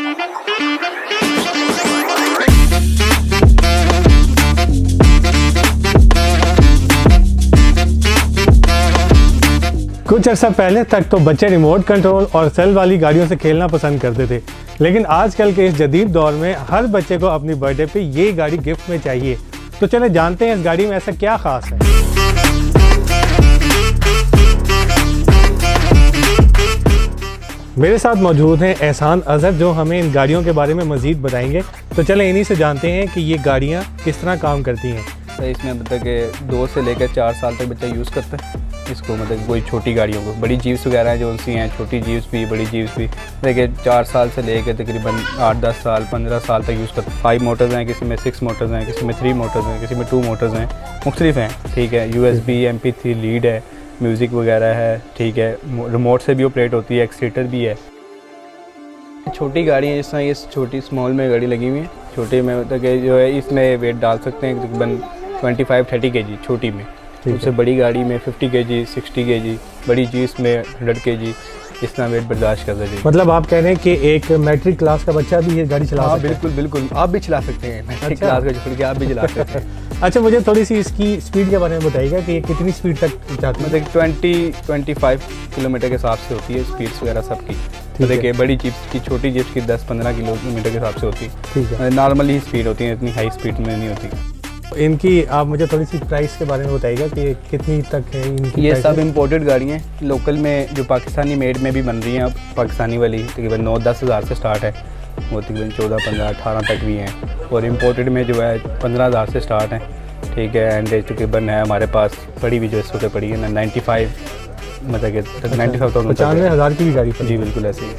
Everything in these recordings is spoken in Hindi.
कुछ अर्सा पहले तक तो बच्चे रिमोट कंट्रोल और सेल वाली गाड़ियों से खेलना पसंद करते थे, लेकिन आजकल के इस जदीद दौर में हर बच्चे को अपनी बर्थडे पे ये गाड़ी गिफ्ट में चाहिए। तो चले जानते हैं इस गाड़ी में ऐसा क्या खास है। मेरे साथ मौजूद हैं एहसान अजहर, जो हमें इन गाड़ियों के बारे में मज़ीद बताएंगे। तो चले इन्हीं से जानते हैं कि ये गाड़ियाँ किस तरह काम करती हैं। तो इसमें मतलब कि 2 से लेकर 4 साल तक बच्चा यूज़ करता है इसको, मतलब कोई छोटी गाड़ियों को। बड़ी जीप्स वगैरह हैं जो उनसी हैं, छोटी जीप्स भी, बड़ी जीप्स भी, देखिए 4 साल से लेकर तकरीबन 8-10 साल 15 साल तक यूज़ करते हैं। 5 मोटर्स हैं, किसी में 6 मोटर्स हैं, किसी में 3 मोटर्स हैं, किसी में 2 मोटर्स हैं, मुख्तलिफ हैं। ठीक है, USB MP3 लीड है, म्यूज़िक वगैरह है। ठीक है, रिमोट से भी ऑपरेट होती है, एक्सीटर भी है। छोटी गाड़ी है, जिस तरह ये छोटी स्मॉल में गाड़ी लगी हुई है, छोटे में मतलब कि जो है इसमें वेट डाल सकते हैं तकरीबन 25-30 kg छोटी में। उससे बड़ी गाड़ी में 50 kg 60 kg, बड़ी जीप्स में 100 kg इस तरह वेट बर्दाश्त कर सकते हैं। मतलब आप कह रहे हैं कि एक मैट्रिक क्लास का बच्चा भी ये गाड़ी चला सकता है? बिल्कुल बिल्कुल, आप भी चला सकते हैं। मैट्रिक क्लास का छोड़ के आप भी चला सकते हैं। अच्छा, मुझे थोड़ी सी इसकी स्पीड के बारे में बताइएगा कि ये कितनी स्पीड तक जाती है? मतलब 20-25 किलोमीटर के हिसाब से होती है स्पीड्स वगैरह सबकी। तो देखिए बड़ी जीप्स की, छोटी जीप्स की 10-15 किलोमीटर के हिसाब से होती है। ठीक है, नॉर्मली स्पीड होती है, इतनी हाई स्पीड में नहीं होती। इनकी आप मुझे थोड़ी सी प्राइस के बारे में बताइएगा कि कितनी तक है इनकी? ये सब इम्पोर्टेड गाड़ियाँ हैं। लोकल में जो पाकिस्तानी मेड में भी बन रही हैं अब, पाकिस्तानी वाली तकरीबन 9-10 हज़ार से स्टार्ट है, वो तकरीबन 14-15-18 तक भी हैं। और इम्पोर्टेड में जो है 15 हज़ार से स्टार्ट है। ठीक है, एंड तकरीबन है हमारे पास पड़ी भी जो इस वक्त पड़ी है ना 95, मतलब कि 95,000 की भी गाड़ी पड़ी? जी बिल्कुल ऐसे ही।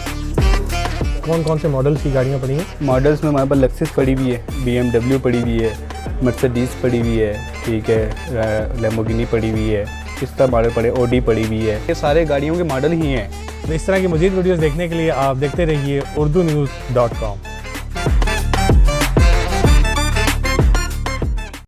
कौन कौन से मॉडल्स की गाड़ियाँ पड़ी हैं? मॉडल्स में हमारे पास लेक्सस पड़ी हुई है, BMW पड़ी हुई है, मर्सिडीज पड़ी हुई है, ठीक है, लैम्बोर्गिनी पड़ी हुई है, इस तरह मॉडल पड़े, ऑडी पड़ी हुई है। ये सारे गाड़ियों के मॉडल ही हैं। इस तरह की मज़ीद वीडियोज़ देखने के लिए आप देखते रहिए urdunews.com।